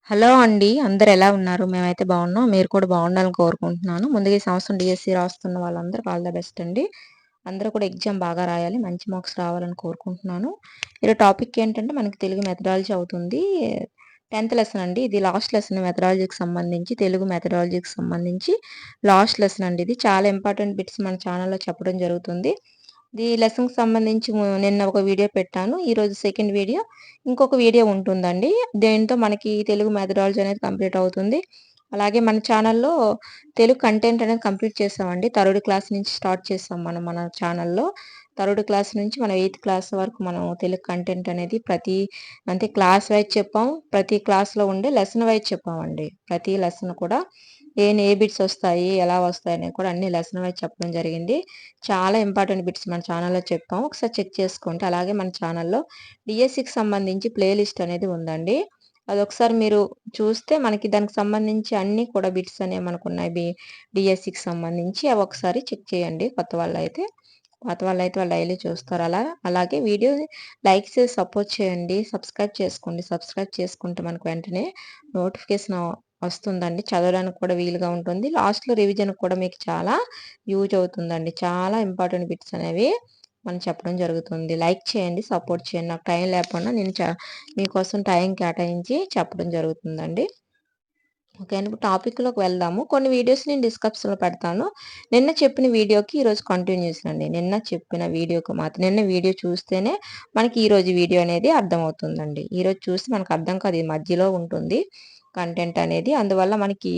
Hello అండి. అందరూ ఎలా ఉన్నారు? మేమైతే బాగున్నాం. మీరు కూడా బాగుండాలని కోరుకుంటున్నాను. ముందుగా ఈ సంవత్సరం డీఎస్సీ రాస్తున్న వాళ్ళందరూ ఆల్ ద బెస్ట్ అండి. అందరూ కూడా ఎగ్జామ్ బాగా రాయాలి. మంచి మార్క్స్ రావాలని కోరుకుంటున్నాను. ఈరోజు టాపిక్ ఏంటంటే మనకి తెలుగు మెథడాలజీ అవుతుంది. 10థ్ లెసన్ అండి. ఇది లాస్ట్ లెసన్ మెథడాలజీకి సంబంధించి, తెలుగు మెథడాలజీకి సంబంధించి లాస్ట్ లెసన్ అండి ఇది. చాలా ఇంపార్టెంట్ బిట్స్ మన ఛానల్‌లో చెప్పడం జరుగుతుంది. ఈ లెసన్‌కి సంబంధించి నిన్న ఒక వీడియో పెట్టాను. ఈరోజు సెకండ్ వీడియో. ఇంకొక వీడియో ఉంటుందండి. దీంతో మనకి తెలుగు మెథడాలజీ అనేది కంప్లీట్ అవుతుంది. అలాగే మన ఛానల్‌లో తెలుగు కంటెంట్ అనేది కంప్లీట్ చేసామండి. థర్డ్ క్లాస్ నుంచి స్టార్ట్ చేసాం మనం మన ఛానల్‌లో. థర్డ్ క్లాస్ నుంచి మనం ఎయిత్ క్లాస్ వరకు మనం తెలుగు కంటెంట్ అనేది అంటే క్లాస్ వైజ్ చెప్పాం. ప్రతి క్లాస్‌లో ఉండే లెసన్ వైజ్ చెప్పామండి. ప్రతి లెసన్ కూడా ఏ బిట్స్ వస్తాయి, ఎలా వస్తాయనేవి కూడా అన్ని లెసన్ వైజ్ చెప్పడం జరిగింది. చాలా ఇంపార్టెంట్ బిట్స్ మన ఛానల్‌లో చెప్పాం. ఒకసారి చెక్ చేసుకోండి. అలాగే మన ఛానల్‌లో డీఎస్సీకి సంబంధించి ప్లే లిస్ట్ అనేది ఉందండి. అదొకసారి మీరు చూస్తే మనకి దానికి సంబంధించి అన్నీ కూడా బిట్స్ అనేవి మనకున్నాయి. డీఎస్సీకి సంబంధించి అవి ఒకసారి చెక్ చేయండి. పాత వాళ్ళైతే వాళ్ళు డైలీ చూస్తారు అలా. అలాగే వీడియోని లైక్ చేసి సపోర్ట్ చేయండి. సబ్స్క్రైబ్ చేసుకోండి. సబ్స్క్రైబ్ చేసుకుంటే మనకు వెంటనే నోటిఫికేషన్ వస్తుందండి. చదవడానికి కూడా వీలుగా ఉంటుంది. లాస్ట్‌లో రివిజన్‌కి కూడా మీకు చాలా యూజ్ అవుతుందండి. చాలా ఇంపార్టెంట్ బిట్స్ అనేవి మనం చెప్పడం జరుగుతుంది. లైక్ చేయండి. సపోర్ట్ చేయండి. నాకు టైం లేకపోయినా నేను మీకోసం టైం కేటాయించి చెప్పడం జరుగుతుందండి. ఓకే అండి. ఇప్పుడు టాపిక్‌లోకి వెళ్దాము. కొన్ని వీడియోస్ నేను డిస్క్రిప్షన్‌లో పెడతాను. నిన్న చెప్పిన వీడియోకి ఈరోజు కంటిన్యూషన్ అండి. నిన్న చెప్పిన వీడియోకి మాత్రం నిన్న వీడియో చూస్తేనే మనకి ఈరోజు వీడియో అనేది అర్థమవుతుందండి. ఈరోజు చూస్తే మనకు అర్థం కాదు. ఇది మధ్యలో ఉంటుంది కంటెంట్ అనేది. అందువల్ల మనకి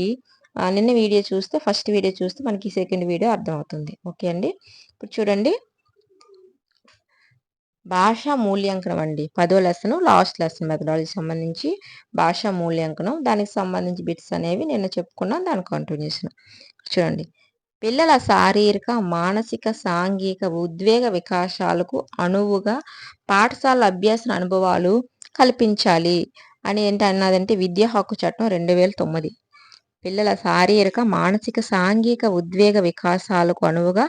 నిన్న వీడియో చూస్తే ఫస్ట్ వీడియో చూస్తే మనకి సెకండ్ వీడియో అర్థమవుతుంది. ఓకే అండి. ఇప్పుడు చూడండి. భాషా మూల్యాంకనం అండి. 10వ లెసను లాస్ట్ లెసన్ మెథడాలజీకి సంబంధించి భాషా మూల్యాంకనం. దానికి సంబంధించి బిట్స్ అనేవి నిన్న చెప్పుకున్నాం. దాని కంటిన్యూషన్. చూడండి. పిల్లల శారీరక, మానసిక, సాంఘిక, ఉద్వేగ వికాసాలకు అణువుగా పాఠశాల అభ్యాసన అనుభవాలు కల్పించాలి అని అన్నదంటే విద్యా హక్కు చట్టం 2009. పిల్లల శారీరక, మానసిక, సాంఘిక, ఉద్వేగ వికాసాలకు అనువుగా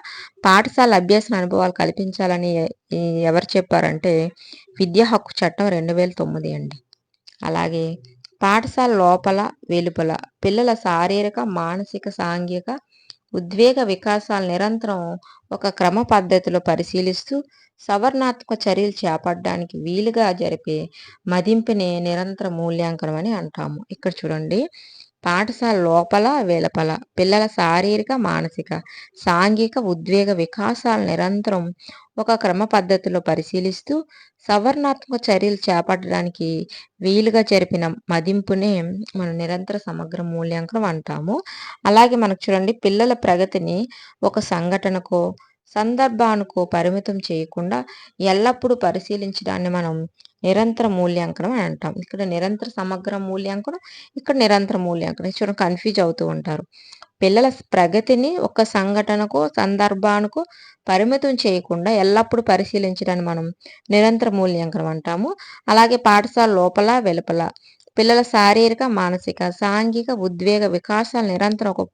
పాఠశాల అభ్యసన అనుభవాలు కల్పించాలని ఈ ఎవరు చెప్పారంటే విద్యా హక్కు చట్టం 2009 అండి. అలాగే పాఠశాల లోపల, వెలుపల పిల్లల శారీరక, మానసిక, సాంఘిక, ఉద్వేగ వికాసాలు నిరంతరం ఒక క్రమ పద్ధతిలో పరిశీలిస్తూ సవరణాత్మక చర్యలు చేపట్టడానికి వీలుగా జరిపే మదింపుని నిరంతర మూల్యాంకనం అని అంటాము. ఇక్కడ చూడండి. పాఠశాల లోపల, వెలుపల పిల్లల శారీరక, మానసిక, సాంఘిక, ఉద్వేగ వికాసాలు నిరంతరం ఒక క్రమ పద్ధతిలో పరిశీలిస్తూ సవరణాత్మక చర్యలు చేపట్టడానికి వీలుగా జరిపిన మదింపునే మనం నిరంతర సమగ్ర మూల్యాంకనం అంటాము. అలాగే మనకు చూడండి, పిల్లల ప్రగతిని ఒక సంఘటనకో, సందర్భానికో పరిమితం చేయకుండా ఎల్లప్పుడూ పరిశీలించడాన్ని మనం నిరంతర మూల్యాంకనం అని అంటాం. ఇక్కడ నిరంతర సమగ్ర మూల్యాంకనం, ఇక్కడ నిరంతర మూల్యాంకనం. చూడండి, కన్‌ఫ్యూజ్ అవుతూ ఉంటారు. పిల్లల ప్రగతిని ఒక సంఘటనకో, సందర్భానికో పరిమితం చేయకుండా ఎల్లప్పుడూ పరిశీలించడాన్ని మనం నిరంతర మూల్యాంకనం అంటాము. అలాగే పాఠశాల లోపల, వెలుపల పిల్లల శారీరక, మానసిక, సాంఘిక, ఉద్వేగ వికాసాలు నిరంతరం ఒక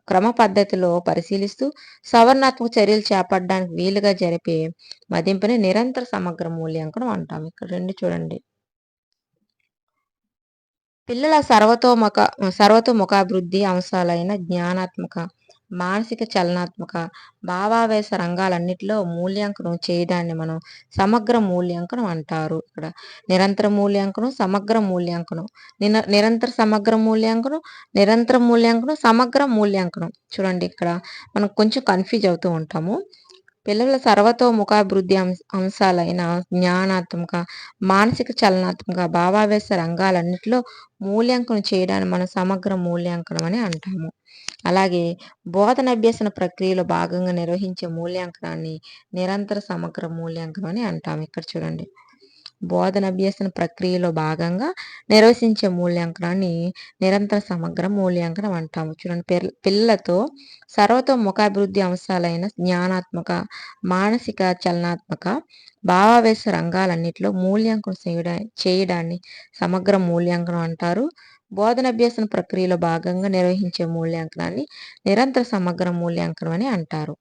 క్రమ పద్ధతిలో పరిశీలిస్తూ సవరణాత్మక చర్యలు చేపట్టడానికి వీలుగా జరిపే మదింపుని నిరంతర సమగ్ర మూల్యాంకనం అంటాం. ఇక్కడ 2 చూడండి. పిల్లల సర్వతోముఖాభివృద్ధి అంశాలైన జ్ఞానాత్మక, మానసిక, చలనాత్మక, భావావేశ రంగాలన్నిటిలో మూల్యాంకనం చేయడాన్ని మనం సమగ్ర మూల్యాంకనం అంటారు. ఇక్కడ నిరంతర మూల్యాంకనం, సమగ్ర మూల్యాంకనం, నిరంతర సమగ్ర మూల్యాంకనం, నిరంతర మూల్యాంకనం, సమగ్ర మూల్యాంకనం. చూడండి, ఇక్కడ మనం కొంచెం కన్‌ఫ్యూజ్ అవుతూ ఉంటాము. పిల్లల సర్వతోముఖాభివృద్ధి అంశాలైన జ్ఞానాత్మక, మానసిక, చలనాత్మక, భావావేశ రంగాలన్నిటిలో మూల్యాంకనం చేయడాన్ని మనం సమగ్ర మూల్యాంకనం అని అంటాము. అలాగే బోధనాభ్యసన ప్రక్రియలో భాగంగా నిర్వహించే మూల్యాంకనాన్ని నిరంతర సమగ్ర మూల్యాంకనం అని అంటాము. ఇక్కడ చూడండి. బోధనాభ్యసన ప్రక్రియలో భాగంగా నిర్వహించే మూల్యాంకనాన్ని నిరంతర సమగ్ర మూల్యాంకనం అంటాము. చూడండి, పిల్లలతో సర్వతోముఖాభివృద్ధి అంశాలైన జ్ఞానాత్మక, మానసిక, చలనాత్మక, భావావేశ రంగాలన్నిటిలో మూల్యాంకనం చేయడాన్ని సమగ్ర మూల్యాంకనం అంటారు. బోధనాభ్యసన ప్రక్రియలో భాగంగా నిర్వహించే మూల్యాంకనాన్ని నిరంతర సమగ్ర మూల్యాంకనం అని అంటారు.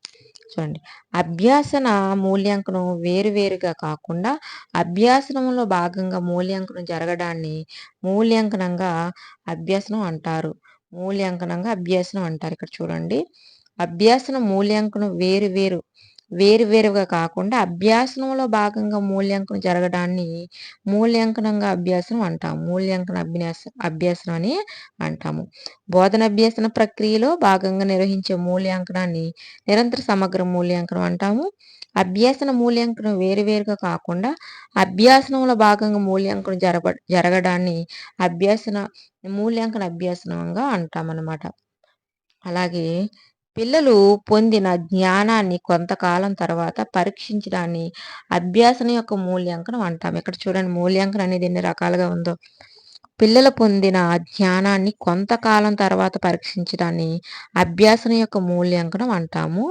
చూడండి, అభ్యాసన మూల్యాంకనం వేరువేరుగా కాకుండా అభ్యాసనంలో భాగంగా మూల్యాంకనం జరగడాన్ని మూల్యాంకనంగా అభ్యసనం అంటారు. మూల్యాంకనంగా అభ్యాసనం అంటారు. ఇక్కడ చూడండి, అభ్యాసన మూల్యాంకనం వేరువేరుగా కాకుండా అభ్యాసనంలో భాగంగా మూల్యాంకనం జరగడాన్ని మూల్యాంకనంగా అభ్యాసనం అంటాము. మూల్యాంకన అభ్యాసనం అని అంటాము. బోధనాభ్యసన ప్రక్రియలో భాగంగా నిర్వహించే మూల్యాంకనాన్ని నిరంతర సమగ్ర మూల్యాంకనం అంటాము. అభ్యాసన మూల్యాంకనం వేరువేరుగా కాకుండా అభ్యాసనంలో భాగంగా మూల్యాంకనం జరగడాన్ని మూల్యాంకన అభ్యాసనంగా అంటామన్నమాట. అలాగే పిల్లలు పొందిన జ్ఞానాన్ని కొంతకాలం తర్వాత పరీక్షించడాన్ని అభ్యాసన యొక్క మూల్యాంకనం అంటాం. ఇక్కడ చూడండి, మూల్యాంకనం అనేది ఎన్ని రకాలుగా ఉందో. పిల్లలు పొందిన జ్ఞానాన్ని కొంతకాలం తర్వాత పరీక్షించడాన్ని అభ్యాసన యొక్క మూల్యాంకనం అంటాము.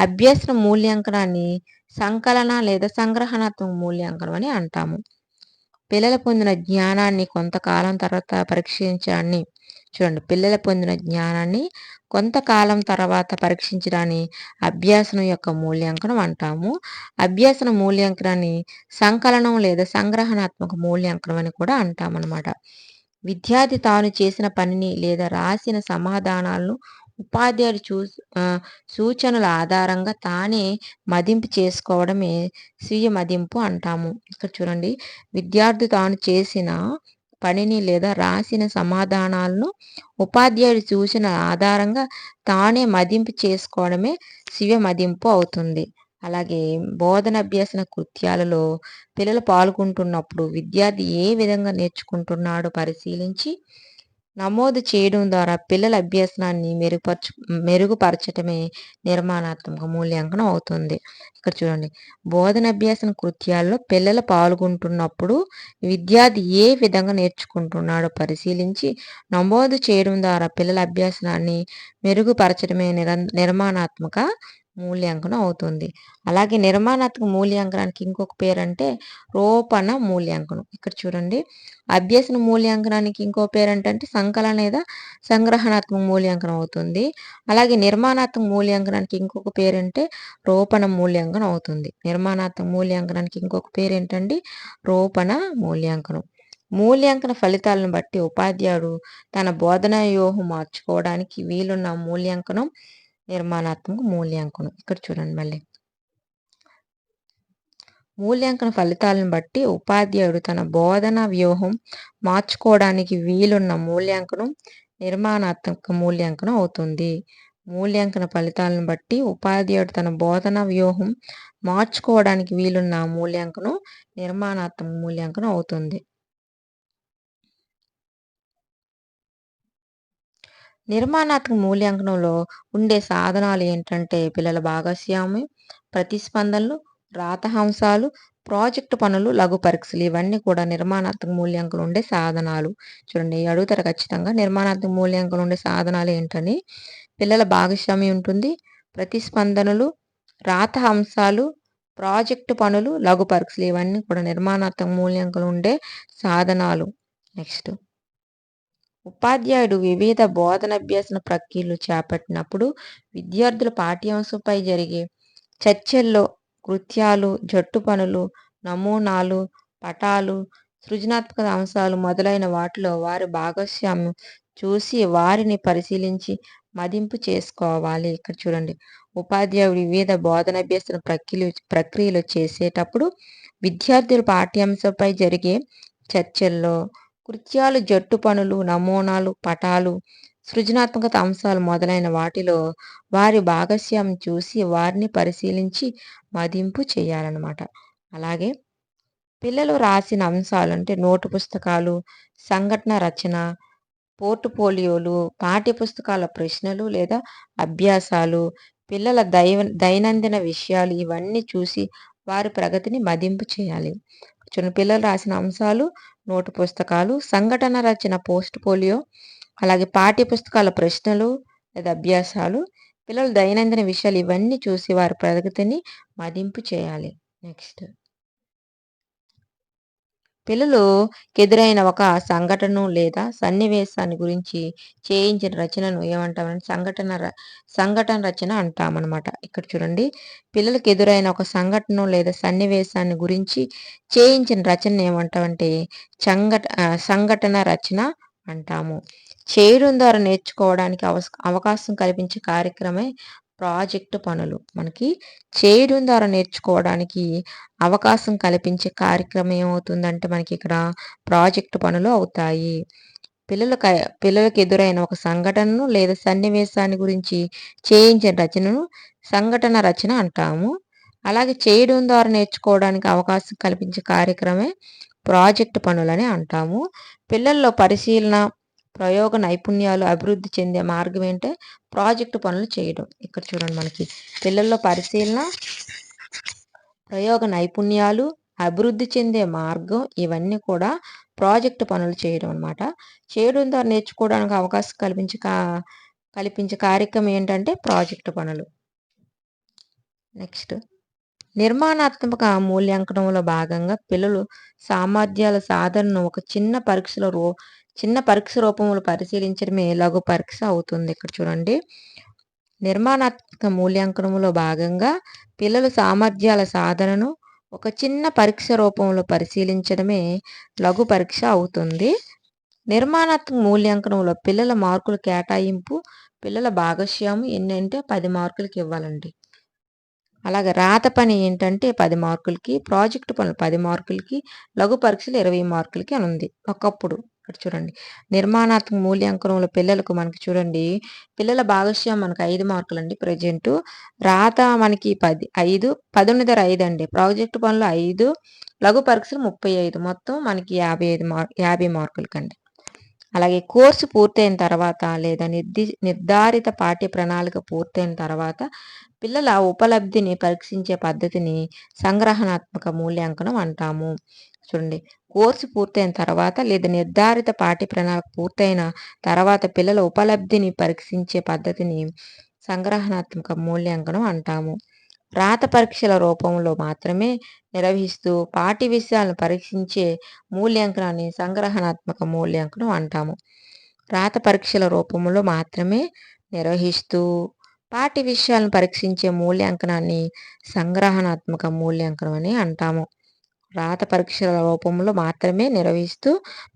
అభ్యాసన మూల్యాంకనాన్ని సంకలన లేదా సంగ్రహణాత్మక మూల్యాంకనం అని అంటాము. పిల్లలు పొందిన జ్ఞానాన్ని కొంతకాలం తర్వాత పరీక్షించడాన్ని చూడండి, పిల్లలు పొందిన జ్ఞానాన్ని కొంతకాలం తర్వాత పరీక్షించడాన్ని అభ్యాసనం యొక్క మూల్యాంకనం అంటాము. అభ్యాసన మూల్యాంకనాన్ని సంకలనం లేదా సంగ్రహణాత్మక మూల్యాంకనం అని కూడా అంటామన్నమాట. విద్యార్థి తాను చేసిన పనిని లేదా రాసిన సమాధానాలను ఉపాధ్యాయుడు సూచనల ఆధారంగా తానే మదింపు చేసుకోవడమే స్వీయ మదింపు అంటాము. ఇక్కడ చూడండి, విద్యార్థి తాను చేసిన పనిని లేదా రాసిన సమాధానాలను ఉపాధ్యాయుడి సూచనల ఆధారంగా తానే మదింపు చేసుకోవడమే స్వీయ మదింపు అవుతుంది. అలాగే బోధన అభ్యసన కృత్యాలలో పిల్లలు పాల్గొంటున్నప్పుడు విద్యార్థి ఏ విధంగా నేర్చుకుంటున్నాడో పరిశీలించి నమోదు చేయడం ద్వారా పిల్లల అభ్యసనాన్ని మెరుగుపరచటమే నిర్మాణాత్మక మూల్యాంకనం అవుతుంది. ఇక్కడ చూడండి, బోధన అభ్యాసన కృత్యాల్లో పిల్లలు పాల్గొంటున్నప్పుడు విద్యార్థి ఏ విధంగా నేర్చుకుంటున్నాడో పరిశీలించి నమోదు చేయడం ద్వారా పిల్లల అభ్యాసనాన్ని మెరుగుపరచడమే నిర్మాణాత్మక మూల్యాంకనం అవుతుంది. అలాగే నిర్మాణాత్మక మూల్యాంకనానికి ఇంకొక పేరంటే రూపణ మూల్యాంకనం. ఇక్కడ చూడండి, అభ్యసన మూల్యాంకనానికి ఇంకో పేరంటే సంకలన లేదా సంగ్రహణాత్మక మూల్యాంకనం అవుతుంది. అలాగే నిర్మాణాత్మక మూల్యాంకనానికి ఇంకొక పేరంటే రూపణ మూల్యాంకనం అవుతుంది. నిర్మాణాత్మక మూల్యాంకనానికి ఇంకొక పేరు ఏంటండి? రూపణ మూల్యాంకనం. మూల్యాంకన ఫలితాలను బట్టి ఉపాధ్యాయుడు తన బోధనా వ్యూహం మార్చుకోవడానికి వీలున్న మూల్యాంకనం నిర్మాణాత్మక మూల్యాంకనం. ఇక్కడ చూడండి, మళ్ళీ మూల్యాంకన ఫలితాలను బట్టి ఉపాధ్యాయుడు తన బోధనా వ్యూహం మార్చుకోవడానికి వీలున్న మూల్యాంకనం నిర్మాణాత్మక మూల్యాంకనం అవుతుంది. మూల్యాంకన ఫలితాలను బట్టి ఉపాధ్యాయుడు తన బోధనా వ్యూహం మార్చుకోవడానికి వీలున్న మూల్యాంకనం నిర్మాణాత్మక మూల్యాంకనం అవుతుంది. నిర్మాణాత్మక మూల్యాంకనంలో ఉండే సాధనాలు ఏంటంటే పిల్లల భాగస్వామ్యం, ప్రతిస్పందనలు, రాతహంశాలు, ప్రాజెక్టు పనులు, లఘు పరీక్షలు, ఇవన్నీ కూడా నిర్మాణాత్మక మూల్యాంకనం ఉండే సాధనాలు. చూడండి, అడుగుతారు ఖచ్చితంగా, నిర్మాణాత్మక మూల్యాంకనం ఉండే సాధనాలు ఏంటని. పిల్లల భాగస్వామ్యం ఉంటుంది, ప్రతిస్పందనలు, రాత అంశాలు, ప్రాజెక్టు పనులు, లఘు పరీక్షలు, ఇవన్నీ కూడా నిర్మాణాత్మక మూల్యాంకనం ఉండే సాధనాలు. నెక్స్ట్, ఉపాధ్యాయుడు వివిధ బోధనాభ్యసన ప్రక్రియలు చేపట్టినప్పుడు విద్యార్థుల పాఠ్యాంశంపై జరిగే చర్చల్లో కృత్యాలు, జట్టు పనులు, నమూనాలు, పటాలు, సృజనాత్మక అంశాలు మొదలైన వాటిలో వారి భాగస్వామ్యం చూసి వారిని పరిశీలించి మదింపు చేసుకోవాలి. ఇక్కడ చూడండి, ఉపాధ్యాయుడు వివిధ బోధనాభ్యసన ప్రక్రియలు చేసేటప్పుడు విద్యార్థుల పాఠ్యాంశంపై జరిగే చర్చల్లో కృత్యాలు, జట్టు పనులు, నమూనాలు, పటాలు, సృజనాత్మక అంశాలు మొదలైన వాటిలో వారి భాగస్వామ్యం చూసి వారిని పరిశీలించి మదింపు చేయాలన్నమాట. అలాగే పిల్లలు రాసిన అంశాలు అంటే నోటు పుస్తకాలు, సంఘటన రచన, పోర్ట్ఫోలియోలు, పాఠ్యపుస్తకాల ప్రశ్నలు లేదా అభ్యాసాలు, పిల్లల దైనందిన విషయాలు, ఇవన్నీ చూసి వారి ప్రగతిని మదింపు చేయాలి. పిల్లలు రాసిన అంశాలు నోటు పుస్తకాలు, సంఘటన రచన పోర్ట్ఫోలియో, అలాగే పాఠ్యపుస్తకాల ప్రశ్నలు లేదా అభ్యాసాలు, పిల్లలు దైనందిన విషయాలు, ఇవన్నీ చూసి వారి ప్రగతిని మదింపు చేయాలి. నెక్స్ట్, పిల్లలకెదురైన ఒక సంఘటన లేదా సన్నివేశాన్ని గురించి చేయించిన రచనను ఏమంటామంటే సంఘటన రచన అంటామనమాట. ఇక్కడ చూడండి, పిల్లలకి ఎదురైన ఒక సంఘటన లేదా సన్నివేశాన్ని గురించి చేయించిన రచనను ఏమంటామంటే సంఘటన రచన అంటాము. చేయడం ద్వారా నేర్చుకోవడానికి అవకాశం కల్పించే కార్యక్రమే ప్రాజెక్టు పనులు. మనకి చేయడం ద్వారా నేర్చుకోవడానికి అవకాశం కల్పించే కార్యక్రమం ఏమవుతుందంటే మనకి ఇక్కడ ప్రాజెక్టు పనులు అవుతాయి. పిల్లలకు ఎదురైన ఒక సంఘటనను లేదా సన్నివేశాన్ని గురించి చేయించిన రచనను సంఘటన రచన అంటాము. అలాగే చేయడం ద్వారా నేర్చుకోవడానికి అవకాశం కల్పించే కార్యక్రమే ప్రాజెక్టు పనులని అంటాము. పిల్లల్లో పరిశీలన, ప్రయోగ నైపుణ్యాలు అభివృద్ధి చెందే మార్గం ఏంటంటే ప్రాజెక్టు పనులు చేయడం. ఇక్కడ చూడండి, మనకి పిల్లల్లో పరిశీలన, ప్రయోగ నైపుణ్యాలు అభివృద్ధి చెందే మార్గం ఇవన్నీ కూడా ప్రాజెక్టు పనులు చేయడం అనమాట. చేయడం ద్వారా నేర్చుకోవడానికి అవకాశం కల్పించే కార్యక్రమం ఏంటంటే ప్రాజెక్టు పనులు. నెక్స్ట్, నిర్మాణాత్మక మూల్యాంకనంలో భాగంగా పిల్లలు సామర్థ్యాల సాధనను ఒక చిన్న పరీక్ష రూపంలో పరిశీలించడమే లఘు పరీక్ష అవుతుంది. ఇక్కడ చూడండి, నిర్మాణాత్మక మూల్యాంకనంలో భాగంగా పిల్లలు సామర్థ్యాల సాధనను ఒక చిన్న పరీక్ష రూపంలో పరిశీలించడమే లఘు పరీక్ష అవుతుంది. నిర్మాణాత్మక మూల్యాంకనంలో పిల్లల మార్కుల కేటాయింపు, పిల్లల భాగస్వామ్యం ఎన్ని అంటే 10 మార్కులకి ఇవ్వాలండి. అలాగే రాత పని ఏంటంటే 10 మార్కులకి, ప్రాజెక్టు పనులు 10 మార్కులకి, లఘు పరీక్షలు 20 మార్కులకి అని ఉంది ఒకప్పుడు. ఇక్కడ చూడండి, నిర్మాణాత్మక మూల్యాంకనంలో పిల్లలకు మనకి చూడండి, పిల్లల భాగస్వామ్యం మనకు 5 మార్కులండి ప్రజెంటు. రాత మనకి 5 5 అండి. ప్రాజెక్టు పనులు 5, లఘు పరీక్షలు 35, మొత్తం మనకి 50 మార్కులకండి. అలాగే కోర్సు పూర్తయిన తర్వాత లేదా నిర్ధారిత పాఠ్య ప్రణాళిక పూర్తయిన తర్వాత పిల్లల ఉపలబ్ధిని పరీక్షించే పద్ధతిని సంగ్రహణాత్మక మూల్యాంకనం అంటాము. చూడండి, కోర్సు పూర్తయిన తర్వాత లేదా నిర్ధారిత పాఠ్య ప్రణాళిక పూర్తయిన తర్వాత పిల్లల ఉపలబ్ధిని పరీక్షించే పద్ధతిని సంగ్రహణాత్మక మూల్యాంకనం అంటాము. రాత పరీక్షల రూపంలో మాత్రమే నిర్వహిస్తూ పాఠ్య విషయాలను పరీక్షించే మూల్యాంకనాన్ని సంగ్రహణాత్మక మూల్యాంకనం అంటాము. రాత పరీక్షల రూపంలో మాత్రమే నిర్వహిస్తూ పాఠ్య విషయాలను పరీక్షించే మూల్యాంకనాన్ని సంగ్రహణాత్మక మూల్యాంకనం అని అంటాము. రాత పరీక్షల రూపంలో మాత్రమే నిర్వహిస్తూ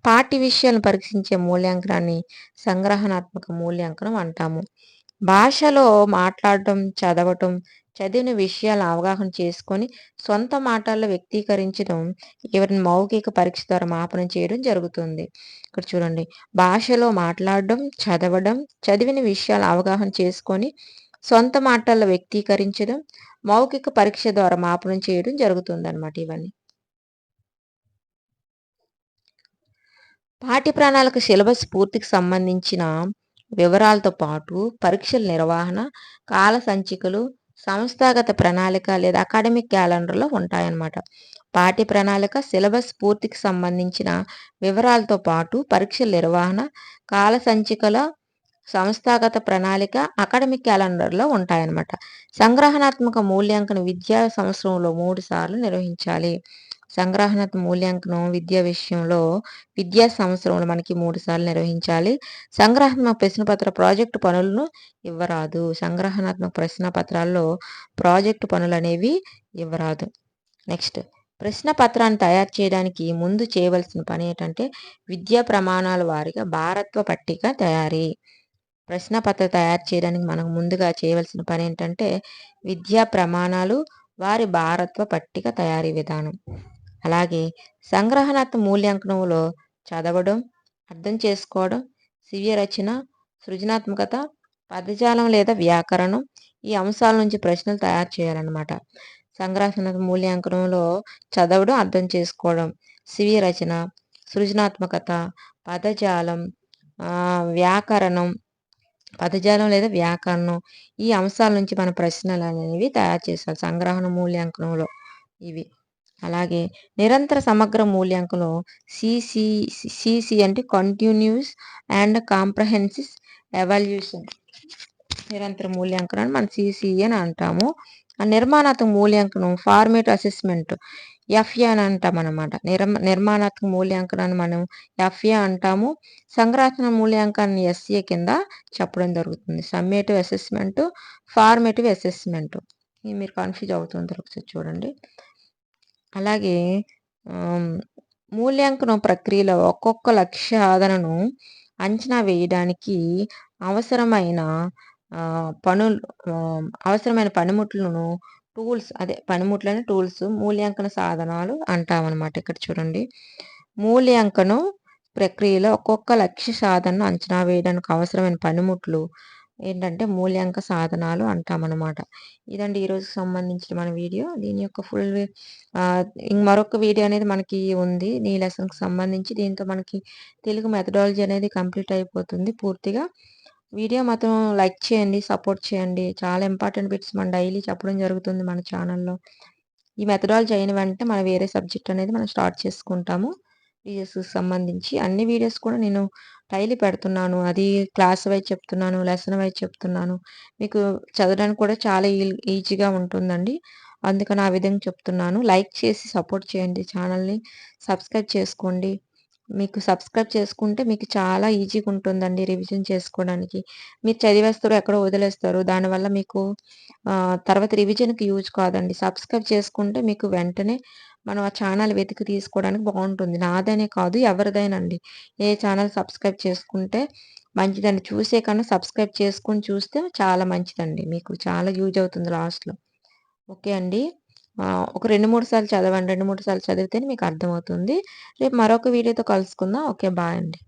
పాఠ్య విషయాలను పరీక్షించే మూల్యాంకనాన్ని సంగ్రహణాత్మక మూల్యాంకనం అంటాము. భాషలో మాట్లాడటం, చదవటం, చదివిన విషయాలను అవగాహన చేసుకొని సొంత మాటల్లో వ్యక్తీకరించడం ఎవరిని మౌఖిక పరీక్ష ద్వారా మాపనం చేయడం జరుగుతుంది. ఇక్కడ చూడండి, భాషలో మాట్లాడడం, చదవడం, చదివిన విషయాలు అవగాహన చేసుకొని సొంత మాటల్లో వ్యక్తీకరించడం మౌఖిక పరీక్ష ద్వారా మాపనం చేయడం జరుగుతుంది అన్నమాట. ఇవన్నీ పాఠ్య ప్రణాళిక సిలబస్ పూర్తికి సంబంధించిన వివరాలతో పాటు పరీక్షల నిర్వహణ, కాల సంచికలు, సంస్థాగత ప్రణాళిక లేదా అకాడమిక్ క్యాలెండర్లో ఉంటాయన్నమాట. పాఠ్య ప్రణాళిక సిలబస్ పూర్తికి సంబంధించిన వివరాలతో పాటు పరీక్షల నిర్వహణ, కాల సంచికల, సంస్థాగత ప్రణాళిక, అకాడమిక్ క్యాలెండర్లో ఉంటాయన్నమాట. సంగ్రహణాత్మక మూల్యాంకన విద్యా సంవత్సరంలో 3 సార్లు నిర్వహించాలి. సంగ్రహణాత్మక మూల్యాంకనం విద్యా సంవత్సరంలో మనకి 3 సార్లు నిర్వహించాలి. సంగ్రహాత్మక ప్రశ్నపత్ర ప్రాజెక్టు పనులను ఇవ్వరాదు. సంగ్రహణాత్మక ప్రశ్న పత్రాల్లో ప్రాజెక్టు పనులు అనేవి ఇవ్వరాదు. నెక్స్ట్, ప్రశ్న పత్రాన్ని తయారు చేయడానికి ముందు చేయవలసిన పని ఏంటంటే విద్యా ప్రమాణాల వారీగా భారత్వ పట్టిక తయారీ. ప్రశ్న పత్ర తయారు చేయడానికి మనకు ముందుగా చేయవలసిన పని ఏంటంటే విద్యా ప్రమాణాలు వారి భారత్వ పట్టిక తయారీ విధానం. అలాగే సంగ్రహణాత్మక మూల్యాంకనంలో చదవడం, అర్థం చేసుకోవడం, స్వీయ రచన, సృజనాత్మకత, పదజాలం లేదా వ్యాకరణం ఈ అంశాల నుంచి ప్రశ్నలు తయారు చేయాలన్నమాట. సంగ్రహణాత్మక మూల్యాంకనంలో చదవడం, అర్థం చేసుకోవడం, స్వీయ రచన, సృజనాత్మకత, పదజాలం లేదా వ్యాకరణం ఈ అంశాల నుంచి మన ప్రశ్నలు అనేవి తయారు చేస్తారు సంగ్రహణ మూల్యాంకనంలో ఇవి. అలాగే నిరంతర సమగ్ర మూల్యాంకనం సిసి అంటే కంటిన్యూస్ అండ్ కాంప్రహెన్సివ్ ఎవాల్యుయేషన్. నిరంతర మూల్యాంకనాన్ని మనం సిసి అని అంటాము. నిర్మాణాత్మక మూల్యాంకనం ఫార్మేట్ అసెస్మెంట్. ఎఫ్ఏ అని అంటామనమాట. నిర్మాణాత్మక మూల్యాంకనాన్ని మనం ఎఫ్ఏ అంటాము. సంగ్రహణ మూల్యాంకనాన్ని ఎస్ఏ కింద చెప్పడం జరుగుతుంది. Summative assessment, formative assessment. ఇవి మీరు కన్‌ఫ్యూజ్ అవుతుంటారు. ఒకసారి చూడండి. అలాగే మూల్యాంకనం ప్రక్రియలో ఒక్కొక్క లక్ష్య సాధనను అంచనా వేయడానికి అవసరమైన అవసరమైన పనిముట్లను పనిముట్లని టూల్స్ మూల్యాంకన సాధనాలు అంటామనమాట. ఇక్కడ చూడండి. మూల్యాంకనం ప్రక్రియలో ఒక్కొక్క లక్ష్య సాధనను అంచనా వేయడానికి అవసరమైన పనిముట్లు ఏంటంటే మూల్యాంక సాధనాలు అంటామనమాట. ఇదండి ఈరోజుకి సంబంధించిన మన వీడియో. దీని యొక్క ఫుల్ మరొక వీడియో అనేది మనకి ఉంది. ఈ లెసన్‌కి సంబంధించి. దీంతో మనకి తెలుగు మెథడాలజీ అనేది కంప్లీట్ అయిపోతుంది పూర్తిగా. వీడియో మాత్రం లైక్ చేయండి, సపోర్ట్ చేయండి. చాలా ఇంపార్టెంట్ బిట్స్ మనం డైలీ చెప్పడం జరుగుతుంది మన ఛానల్‌లో. ఈ మెథడాలజీ అయిన వెంటనే మనం వేరే సబ్జెక్ట్ అనేది మనం స్టార్ట్ చేసుకుంటాము. వీడియోస్‌కి సంబంధించి అన్ని వీడియోస్ కూడా నేను డైలీ పెడుతున్నాను. అది క్లాస్ వైజ్ చెప్తున్నాను, లెసన్ వైజ్ చెప్తున్నాను. మీకు చదవడానికి కూడా చాలా ఈజీగా ఉంటుందండి. అందుకని ఆ విధంగా చెప్తున్నాను. లైక్ చేసి సపోర్ట్ చేయండి ఛానల్‌ని. సబ్స్క్రైబ్ చేసుకోండి. మీకు సబ్స్క్రైబ్ చేసుకుంటే మీకు చాలా ఈజీగా ఉంటుందండి రివిజన్ చేసుకోవడానికి. మీరు చదివేస్తారు, ఎక్కడో వదిలేస్తారు. దానివల్ల మీకు తర్వాత రివిజన్‌కి యూజ్ కాదండి. సబ్స్క్రైబ్ చేసుకుంటే మీకు వెంటనే మనం ఆ ఛానల్ వెతికి తీసుకోవడానికి బాగుంటుంది. నాదనే కాదు ఎవరిదైనండి. ఏ ఛానల్ సబ్స్క్రైబ్ చేసుకుంటే మంచిదండి. చూసే కన్నా సబ్స్క్రైబ్ చేసుకొని చూస్తే చాలా మంచిదండి. మీకు చాలా యూజ్ అవుతుంది లాస్ట్‌లో. ఓకే అండి. ఒక 2, 3 సార్లు చదవండి. 2, 3 సార్లు చదివితేనే మీకు అర్థమవుతుంది. రేపు మరొక వీడియోతో కలుసుకుందాం. ఓకే. బాయ్ అండి.